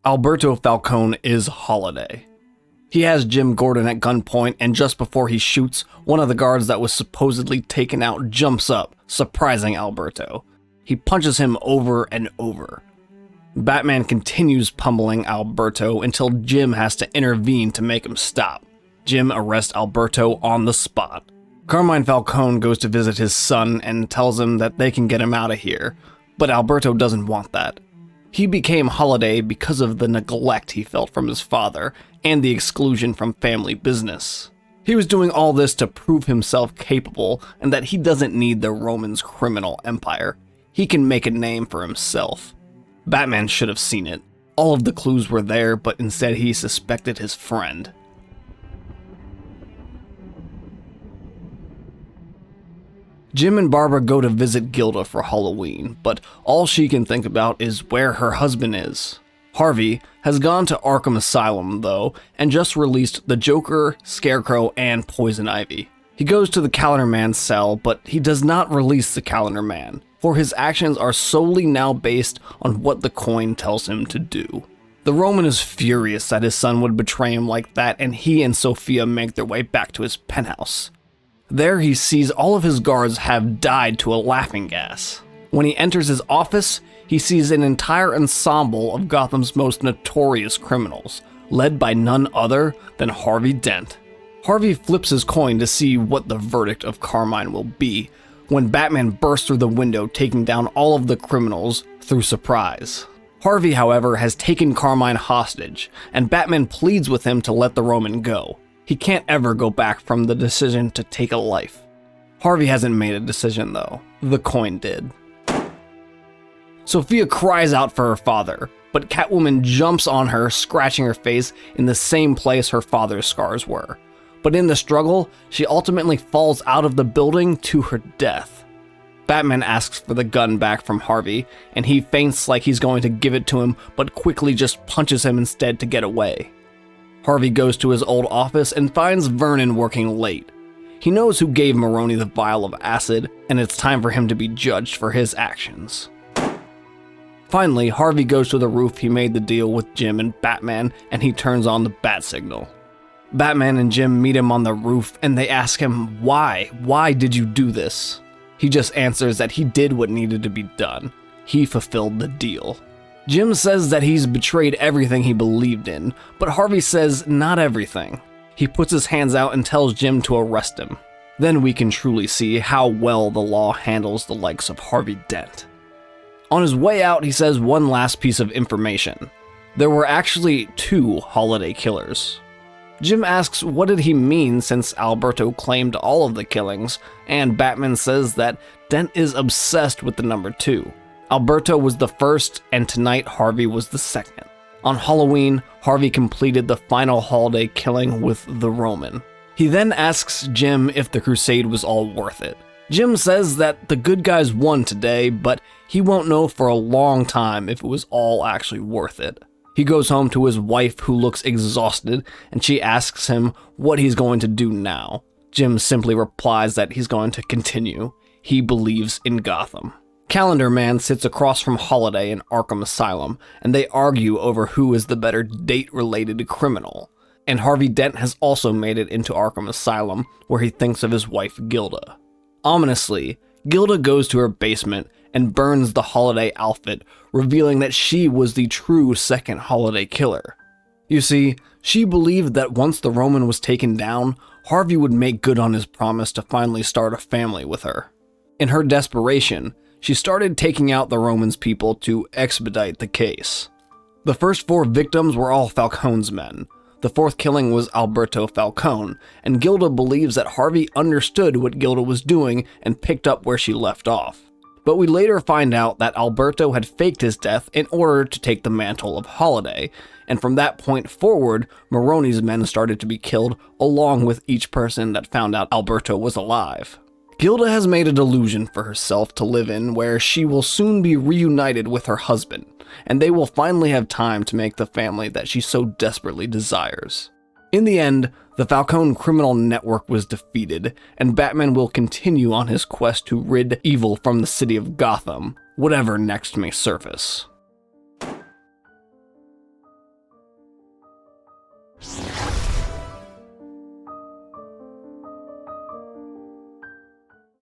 Alberto Falcone is Holiday. He has Jim Gordon at gunpoint, and just before he shoots, one of the guards that was supposedly taken out jumps up, surprising Alberto. He punches him over and over. Batman continues pummeling Alberto until Jim has to intervene to make him stop. Jim arrests Alberto on the spot. Carmine Falcone goes to visit his son and tells him that they can get him out of here, but Alberto doesn't want that. He became Holiday because of the neglect he felt from his father and the exclusion from family business. He was doing all this to prove himself capable and that he doesn't need the Romans' criminal empire. He can make a name for himself. Batman should have seen it. All of the clues were there, but instead he suspected his friend. Jim and Barbara go to visit Gilda for Halloween, but all she can think about is where her husband is. Harvey has gone to Arkham Asylum, though, and just released the Joker, Scarecrow, and Poison Ivy. He goes to the Calendar Man's cell, but he does not release the Calendar Man, for his actions are solely now based on what the coin tells him to do. The Roman is furious that his son would betray him like that, and he and Sofia make their way back to his penthouse. There he sees all of his guards have died to a laughing gas. When he enters his office, he sees an entire ensemble of Gotham's most notorious criminals, led by none other than Harvey Dent. Harvey flips his coin to see what the verdict of Carmine will be, when Batman bursts through the window, taking down all of the criminals through surprise. Harvey, however, has taken Carmine hostage, and Batman pleads with him to let the Roman go. He can't ever go back from the decision to take a life. Harvey hasn't made a decision, though. The coin did. Sofia cries out for her father, but Catwoman jumps on her, scratching her face in the same place her father's scars were. But in the struggle, she ultimately falls out of the building to her death. Batman asks for the gun back from Harvey, and he feints like he's going to give it to him, but quickly just punches him instead to get away. Harvey goes to his old office and finds Vernon working late. He knows who gave Maroni the vial of acid, and it's time for him to be judged for his actions. Finally, Harvey goes to the roof he made the deal with Jim and Batman, and he turns on the bat signal. Batman and Jim meet him on the roof, and they ask him, why? Why did you do this? He just answers that he did what needed to be done. He fulfilled the deal. Jim says that he's betrayed everything he believed in, but Harvey says not everything. He puts his hands out and tells Jim to arrest him. Then we can truly see how well the law handles the likes of Harvey Dent. On his way out, he says one last piece of information. There were actually 2 Holiday killers. Jim asks what did he mean since Alberto claimed all of the killings, and Batman says that Dent is obsessed with the number 2. Alberto was the first, and tonight Harvey was the second. On Halloween, Harvey completed the final Holiday killing with the Roman. He then asks Jim if the crusade was all worth it. Jim says that the good guys won today, but he won't know for a long time if it was all actually worth it. He goes home to his wife, who looks exhausted, and she asks him what he's going to do now. Jim simply replies that he's going to continue. He believes in Gotham. Calendar Man sits across from Holiday in Arkham Asylum, and they argue over who is the better date-related criminal. And Harvey Dent has also made it into Arkham Asylum, where he thinks of his wife Gilda. Ominously, Gilda goes to her basement and burns the Holiday outfit, revealing that she was the true second Holiday killer. You see, she believed that once the Roman was taken down, Harvey would make good on his promise to finally start a family with her. In her desperation, she started taking out the Roman's people to expedite the case. The first 4 victims were all Falcone's men. The 4th killing was Alberto Falcone, and Gilda believes that Harvey understood what Gilda was doing and picked up where she left off. But we later find out that Alberto had faked his death in order to take the mantle of Holiday, and from that point forward, Maroni's men started to be killed along with each person that found out Alberto was alive. Gilda has made a delusion for herself to live in where she will soon be reunited with her husband, and they will finally have time to make the family that she so desperately desires. In the end, the Falcone criminal network was defeated, and Batman will continue on his quest to rid evil from the city of Gotham, whatever next may surface.